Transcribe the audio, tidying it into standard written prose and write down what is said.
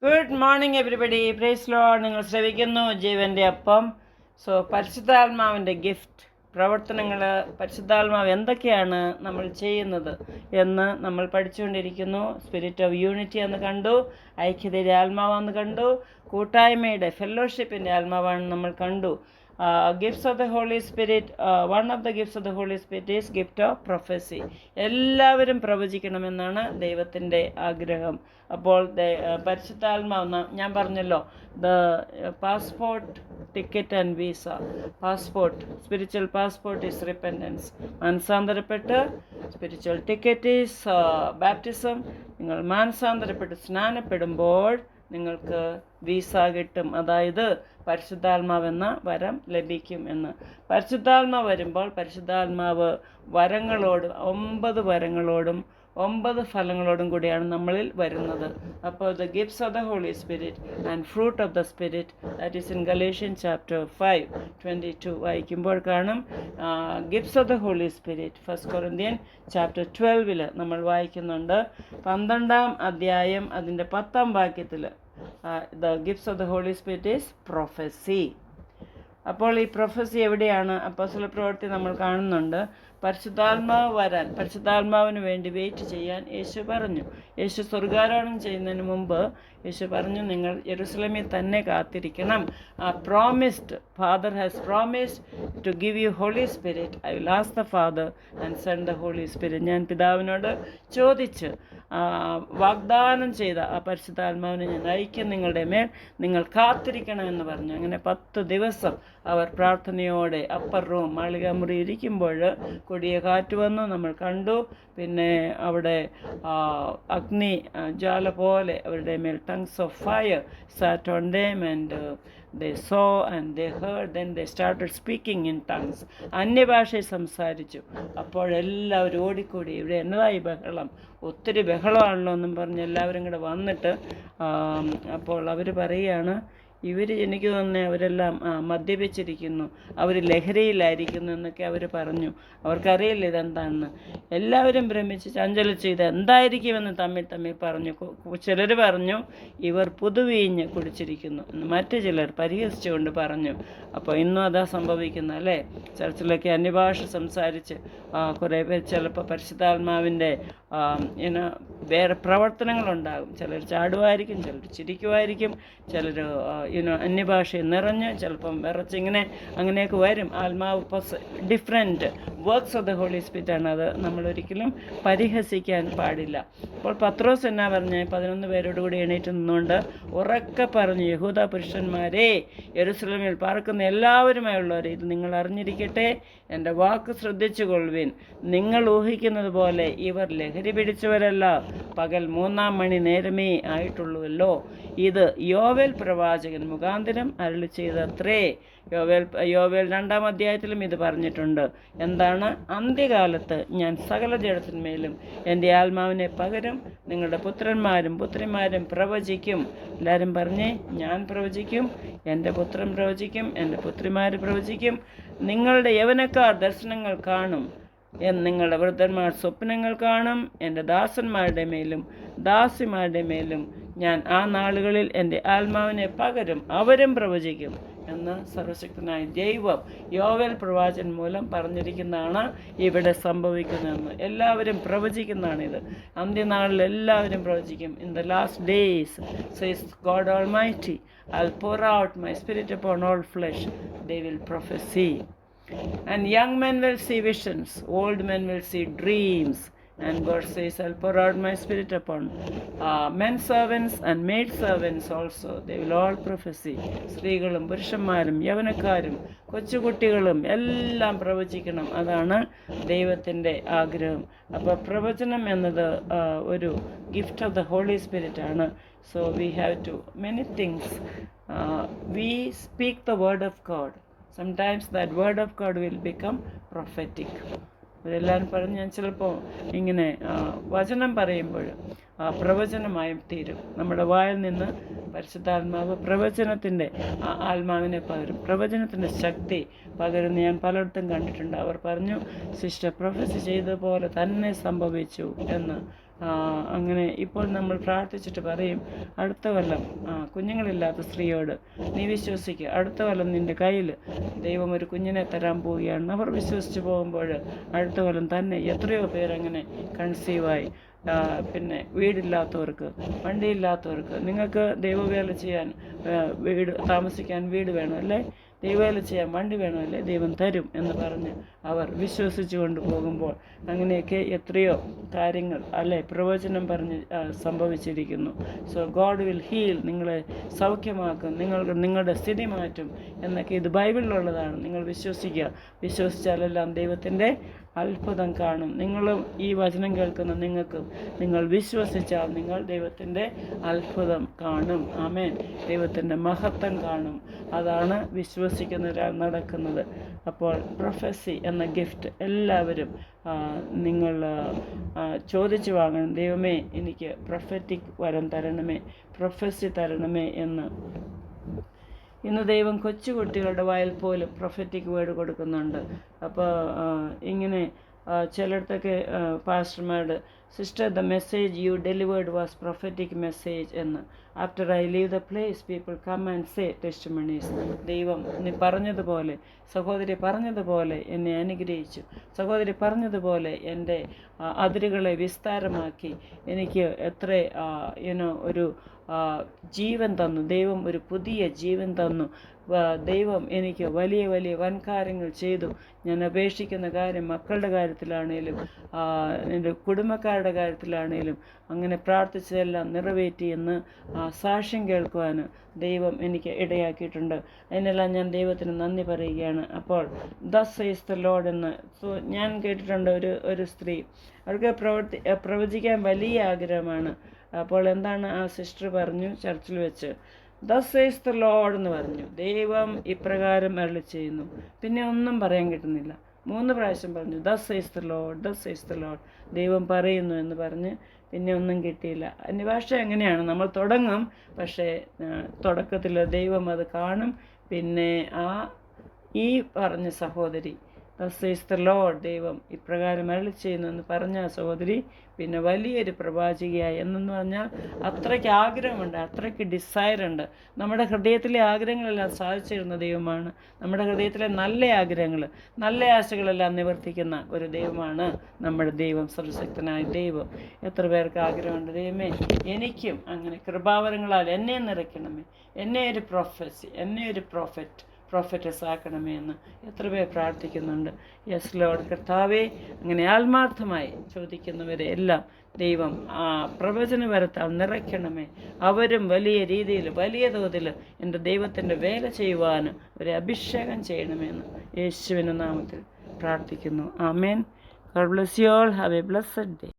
Good morning everybody. Praise Lord. നിങ്ങൾ ശ്രവിക്കുന്നു ജീവൻ്റെ അപ്പം. പരിശുദ്ധാത്മാവിൻ്റെ ഗിഫ്റ്റ് പ്രവർത്തനങ്ങൾ, പരിശുദ്ധാത്മാവ് എന്തൊക്കെയാണ് നമ്മൾ ചെയ്യുന്നത് എന്ന് നമ്മൾ പഠിച്ചുകൊണ്ടിരിക്കുന്നു. സ്പിരിറ്റ് ഓഫ് യൂണിറ്റി എന്ന് കണ്ടു, ഐക്യതയുടെ ആത്മാവെന്ന് കണ്ടു, കൂട്ടായ്മയുടെ ഫെല്ലോഷിപ്പിൻ്റെ ആത്മാവാണെന്ന് നമ്മൾ കണ്ടു. Gifts of the Holy Spirit, one of the gifts of the Holy Spirit is gift of prophecy. എല്ലാവരും പ്രവചിക്കണമെന്നാണ് ദൈവത്തിൻ്റെ ആഗ്രഹം. അപ്പോൾ പരിശുദ്ധാത്മാവ്, ഞാൻ പറഞ്ഞല്ലോ, the passport, ticket and visa. Passport, spiritual passport is repentance, മാനസാന്തരപ്പെട്ട്. Spiritual ticket is baptism. നിങ്ങൾ മാനസാന്തരപ്പെട്ട് സ്നാനപ്പെടുമ്പോൾ നിങ്ങൾക്ക് വീസ കിട്ടും, അതായത് പരിശുദ്ധാത്മാവെന്ന വരം ലഭിക്കും എന്ന്. പരിശുദ്ധാത്മാവ് വരുമ്പോൾ പരിശുദ്ധാത്മാവ് വരങ്ങളോടും 9 വരങ്ങളോടും 9 ഫലങ്ങളോടും കൂടിയാണ് നമ്മളിൽ വരുന്നത്. അപ്പോൾ the gifts of the Holy Spirit and fruit of the Spirit, that is in Galatian chapter 5:22 വായിക്കുമ്പോൾ കാണും. Gifts of the Holy Spirit 1 Corinthian chapter 12 നമ്മൾ വായിക്കുന്നുണ്ട്. 12-ാം അധ്യായം അതിൻ്റെ 10-ാം വാക്യത്തിൽ the gifts of the Holy Spirit is prophecy. അപ്പോൾ ഈ prophecy എവിടെയാണ്? അപ്പോസ്തല പ്രവൃത്തി നമ്മൾ കാണുന്നുണ്ട്. പരിശുദ്ധാത്മാവ് വരാൻ, പരിശുദ്ധാത്മാവിന് വേണ്ടി വെയിറ്റ് ചെയ്യാൻ യേശു പറഞ്ഞു. യേശു സ്വർഗാരോഹണം ചെയ്യുന്നതിന് മുമ്പ് യേശു പറഞ്ഞു, നിങ്ങൾ യെരുസലേമിൽ തന്നെ കാത്തിരിക്കണം. Promised, Father has promised to give you Holy Spirit. I will ask the Father and send the Holy Spirit. ഞാൻ പിതാവിനോട് ചോദിച്ച് വാഗ്ദാനം ചെയ്ത ആ പരിശുദ്ധാത്മാവിനെ ഞാൻ അയക്കും നിങ്ങളുടെ മേൽ, നിങ്ങൾ കാത്തിരിക്കണമെന്ന് പറഞ്ഞു. അങ്ങനെ 10 ദിവസം അവർ പ്രാർത്ഥനയോടെ അപ്പർ റൂം, മാളികാമുറി ഇരിക്കുമ്പോൾ കൊടിയ കാറ്റ് വന്നു, നമ്മൾ കണ്ടു. പിന്നെ അവിടെ അഗ്നി ജ്വാല പോലെ അവരുടെ മേൽ tongues of fire SAT on them and they saw and they heard, then they started speaking in tongues. അന്യഭാഷയിൽ സംസാരിച്ചു. അപ്പോഴെല്ലാവരും ഓടിക്കൂടി, ഇവിടെ എന്നതായി ബഹളം, ഒത്തിരി ബഹളമാണല്ലോ എന്നും പറഞ്ഞ് എല്ലാവരും കൂടെ വന്നിട്ട് അപ്പോൾ അവർ പറയുകയാണ്, എനിക്ക് തോന്നുന്നത് അവരെല്ലാം മദ്യപിച്ചിരിക്കുന്നു, അവർ ലഹരിയിലായിരിക്കുന്നു എന്നൊക്കെ അവർ പറഞ്ഞു. അവർക്കറിയില്ല ഇതെന്താണെന്ന്. എല്ലാവരും ഭ്രമിച്ച് ചഞ്ചലിച്ച് ഇത് എന്തായിരിക്കുമെന്ന് തമ്മിൽ പറഞ്ഞു. ചിലർ പറഞ്ഞു ഇവർ പുതുവീഞ്ഞ് കുടിച്ചിരിക്കുന്നു എന്ന്, മറ്റു ചിലർ പരിഹസിച്ചുകൊണ്ട് പറഞ്ഞു. അപ്പോൾ ഇന്നും അതാ സംഭവിക്കുന്നത് അല്ലേ? ചർച്ചിലൊക്കെ അന്യഭാഷ സംസാരിച്ച് കുറേ പേർ ചിലപ്പോൾ പരിശുദ്ധാത്മാവിൻ്റെ വേറെ പ്രവർത്തനങ്ങളുണ്ടാകും. ചിലർ ചാടുമായിരിക്കും, ചിലർ ചിരിക്കുമായിരിക്കും, ചിലർ അന്യഭാഷയിൽ നിറഞ്ഞ് ചിലപ്പം വിറച്ചിങ്ങനെ അങ്ങനെയൊക്കെ വരും. ആത്മാവ് different works of the Holy Spirit ആണ്. അത് നമ്മളൊരിക്കലും പരിഹസിക്കാൻ പാടില്ല. അപ്പോൾ പത്രോസ് എന്നാ പറഞ്ഞ് 11 പേരോടുകൂടി എണീറ്റ് നിന്നുകൊണ്ട് ഉറക്കെ പറഞ്ഞു, യഹൂദ പുരുഷന്മാരെ, യെരുസലേമിൽ പാർക്കുന്ന എല്ലാവരുമായുള്ളവരെ, ഇത് നിങ്ങൾ അറിഞ്ഞിരിക്കട്ടെ, എൻ്റെ വാക്ക് ശ്രദ്ധിച്ചു കൊള്ളുവിൻ. നിങ്ങൾ ഊഹിക്കുന്നത് പോലെ ഇവർ ലഹരി പിടിച്ചവരല്ല, പകൽ 3-ാം മണി നേരമേ ആയിട്ടുള്ളൂവല്ലോ. ഇത് യോവേൽ പ്രവാചകൻ മുഖാന്തരം അരുളി ചെയ്തത്രേ. യോവേൽ 2-ാം അധ്യായത്തിലും ഇത് പറഞ്ഞിട്ടുണ്ട്. എന്താണ്? അന്ത്യകാലത്ത് ഞാൻ സകല ജഡത്തിന്മേലും എൻ്റെ ആത്മാവിനെ പകരും, നിങ്ങളുടെ പുത്രന്മാരും പുത്രിമാരും പ്രവചിക്കും. എല്ലാവരും പറഞ്ഞേ, ഞാൻ പ്രവചിക്കും, എൻ്റെ പുത്രൻ പ്രവചിക്കും, എൻ്റെ പുത്രിമാർ പ്രവചിക്കും, നിങ്ങളുടെ യൗവനക്കാർ ദർശനങ്ങൾ കാണും, നിങ്ങളുടെ വൃദ്ധന്മാർ സ്വപ്നങ്ങൾ കാണും. എൻ്റെ ദാസന്മാരുടെ മേലും ദാസിമാരുടെ മേലും ഞാൻ ആ നാളുകളിൽ എൻ്റെ ആത്മാവിനെ പകരും, അവരും പ്രവചിക്കും എന്ന് സർവശക്തനായ ദൈവം യോവേൽ പ്രവാചകൻ മൂലം പറഞ്ഞിരിക്കുന്നതാണ് ഇവിടെ സംഭവിക്കുന്നതെന്ന്. എല്ലാവരും പ്രവചിക്കുന്നതാണിത്. അന്ത്യനാളിൽ എല്ലാവരും പ്രവചിക്കും. In the last days says God Almighty, I will pour out my spirit upon all flesh, they will prophesy. And young men will see visions, old men will see dreams. And God says, I'll pour out my spirit upon men servants and maid servants also. They will all prophesy. സ്ത്രീകളും പുരുഷന്മാരും യൗവനക്കാരും കൊച്ചുകുട്ടികളും എല്ലാം പ്രവചിക്കണം. അതാണ് ദൈവത്തിൻ്റെ ആഗ്രഹം. അപ്പോൾ പ്രവചനം എന്നത് ഒരു gift of the Holy Spirit ആണ്. So we have too many things. We speak the word of God. Sometimes that word of God will become prophetic. ഇവരെല്ലാവരും പറഞ്ഞ് ഞാൻ ചിലപ്പോൾ ഇങ്ങനെ വചനം പറയുമ്പോൾ പ്രവചനമായും തീരും. നമ്മുടെ വായിൽ നിന്ന് പരിശുദ്ധാത്മാവ് പ്രവചനത്തിൻ്റെ ആത്മാവിനെ പകരും, പ്രവചനത്തിൻ്റെ ശക്തി പകരുന്ന ഞാൻ പലയിടത്തും കണ്ടിട്ടുണ്ട്. അവർ പറഞ്ഞു, സിസ്റ്റർ പ്രൊഫസി ചെയ്തതുപോലെ തന്നെ സംഭവിച്ചു എന്ന്. അങ്ങനെ ഇപ്പോൾ നമ്മൾ പ്രാർത്ഥിച്ചിട്ട് പറയും, അടുത്ത കൊല്ലം കുഞ്ഞുങ്ങളില്ലാത്ത സ്ത്രീയോട് നീ വിശ്വസിക്കുക, അടുത്ത കൊല്ലം നിൻ്റെ കയ്യിൽ ദൈവം ഒരു കുഞ്ഞിനെ തരാൻ പോവുകയാണ്. അവർ വിശ്വസിച്ച് പോകുമ്പോൾ അടുത്ത കൊല്ലം തന്നെ എത്രയോ പേരങ്ങനെ കൺസീവായി. പിന്നെ വീടില്ലാത്തവർക്ക്, വണ്ടിയില്ലാത്തവർക്ക്, നിങ്ങൾക്ക് ദൈവവേല ചെയ്യാൻ താമസിക്കാൻ വീട് വേണം അല്ലേ, ദൈവവേല ചെയ്യാൻ വണ്ടി വേണമല്ലേ, ദൈവം തരും എന്ന് പറഞ്ഞ് അവർ വിശ്വസിച്ച് കൊണ്ട് പോകുമ്പോൾ അങ്ങനെയൊക്കെ എത്രയോ കാര്യങ്ങൾ അല്ലേ പ്രവചനം പറഞ്ഞ് സംഭവിച്ചിരിക്കുന്നു. സോ ഗോഡ് വിൽ ഹീൽ, നിങ്ങളെ സൗഖ്യമാക്കും, നിങ്ങളുടെ സ്ഥിതി മാറ്റും എന്നൊക്കെ ഇത് ബൈബിളിലുള്ളതാണ്. നിങ്ങൾ വിശ്വസിക്കുക. വിശ്വസിച്ചാലെല്ലാം ദൈവത്തിൻ്റെ അത്ഭുതം കാണും. നിങ്ങളും ഈ വചനം കേൾക്കുന്ന നിങ്ങൾ വിശ്വസിച്ചാൽ നിങ്ങൾ ദൈവത്തിൻ്റെ അത്ഭുതം കാണും. ആമേൻ. ദൈവത്തിൻ്റെ മഹത്വം കാണും. അതാണ് വിശ്വസിക്കുന്നവരാൽ നടക്കുന്നത്. അപ്പോൾ പ്രൊഫസി എന്ന ഗിഫ്റ്റ് എല്ലാവരും നിങ്ങൾ ചോദിച്ചു വാങ്ങണം. ദൈവമേ, എനിക്ക് പ്രൊഫറ്റിക് വരം തരണമേ, പ്രൊഫസി തരണമേ എന്ന്. ഇന്ന് ദൈവം കൊച്ചുകുട്ടികളുടെ വായിൽ പോലും പ്രൊഫറ്റിക് വേർഡ് കൊടുക്കുന്നുണ്ട്. അപ്പോൾ ഇങ്ങനെ ചിലയിടത്തൊക്കെ പാസ്റ്റർമാരുടെ sister, the message you delivered was prophetic message എന്ന്. After I leave the place people come and say testimonies. ദൈവം നീ പറഞ്ഞതുപോലെ, സഹോദരി പറഞ്ഞതുപോലെ എന്നെ അനുഗ്രഹിച്ചു, സഹോദരി പറഞ്ഞതുപോലെ എൻ്റെ അതിരുകളെ വിസ്താരമാക്കി, എനിക്ക് എത്ര ഒരു ജീവൻ തന്നു, ദൈവം ഒരു പുതിയ ജീവൻ തന്നു, ദൈവം എനിക്ക് വലിയ വലിയ വൻകാര്യങ്ങൾ ചെയ്തു. ഞാൻ അപേക്ഷിക്കുന്ന കാര്യം മക്കളുടെ കാര്യത്തിലാണേലും എൻ്റെ കുടുംബക്കാരുടെ കാര്യത്തിലാണേലും അങ്ങനെ പ്രാർത്ഥിച്ചതെല്ലാം നിറവേറ്റി എന്ന് സാക്ഷ്യം കേൾക്കുവാൻ ദൈവം എനിക്ക് ഇടയാക്കിയിട്ടുണ്ട്. അതിനെല്ലാം ഞാൻ ദൈവത്തിന് നന്ദി പറയുകയാണ്. അപ്പോൾ ദസ് സേസ് ദ ലോർഡ് എന്ന് ഞാൻ കേട്ടിട്ടുണ്ട്. ഒരു സ്ത്രീ, അവർക്ക് പ്രവചിക്കാൻ വലിയ ആഗ്രഹമാണ്. അപ്പോൾ എന്താണ് ആ സിസ്റ്റർ പറഞ്ഞു ചർച്ചിൽ വെച്ച്, ദസ് സേസ് ദ ലോർഡ് എന്ന് പറഞ്ഞു. ദൈവം ഇപ്രകാരം അരുളി ചെയ്യുന്നു. പിന്നെ ഒന്നും പറയാൻ കിട്ടുന്നില്ല. 3 പ്രാവശ്യം പറഞ്ഞു thus says the Lord, thus says the Lord, ദൈവം പറയുന്നു എന്ന് പറഞ്ഞ് പിന്നെ ഒന്നും കിട്ടിയില്ല. അന്യഭാഷ എങ്ങനെയാണ്, നമ്മൾ തുടങ്ങും, പക്ഷേ തുടക്കത്തിൽ ദൈവം അത് കാണും. പിന്നെ ഈ പറഞ്ഞ സഹോദരി ദസ് സേസ് ദ ലോർഡ്, ദൈവം ഇപ്രകാരം അരുളി ചെയ്യുന്നു എന്ന് പറഞ്ഞ സഹോദരി പിന്നെ വലിയൊരു പ്രവാചികയായി. എന്നു പറഞ്ഞാൽ അത്രയ്ക്ക് ആഗ്രഹമുണ്ട്, അത്രയ്ക്ക് ഡിസയറുണ്ട്. നമ്മുടെ ഹൃദയത്തിലെ ആഗ്രഹങ്ങളെല്ലാം സാധിച്ചിരുന്ന ദൈവമാണ്. നമ്മുടെ ഹൃദയത്തിലെ നല്ല ആഗ്രഹങ്ങൾ, നല്ല ആശകളെല്ലാം നിവർത്തിക്കുന്ന ഒരു ദൈവമാണ് നമ്മുടെ ദൈവം, സർവശക്തനായ ദൈവം. എത്ര പേർക്ക് ആഗ്രഹമുണ്ട്, ദൈവമേ എനിക്കും അങ്ങനെ കൃപാവരങ്ങളാൽ എന്നെ നിറയ്ക്കണമേ, എന്നെ ഒരു പ്രൊഫസി, എന്നെ ഒരു പ്രൊഫറ്റസ് ആക്കണമേ എന്ന് എത്ര പേർ പ്രാർത്ഥിക്കുന്നുണ്ട്. യെസ് ലോർഡ്, കർത്താവേ, അങ്ങനെ ആത്മാർത്ഥമായി ചോദിക്കുന്നവരെ എല്ലാം ദൈവം പ്രവചനവരത്താൽ നിറയ്ക്കണമേ. അവരും വലിയ രീതിയിൽ, വലിയ തോതിൽ എൻ്റെ ദൈവത്തിൻ്റെ വേല ചെയ്യുവാൻ ഒരു അഭിഷേകം ചെയ്യണമെന്ന് യേശുവിൻ്റെ നാമത്തിൽ പ്രാർത്ഥിക്കുന്നു. ആമേൻ. God bless you all. Have a blessed day.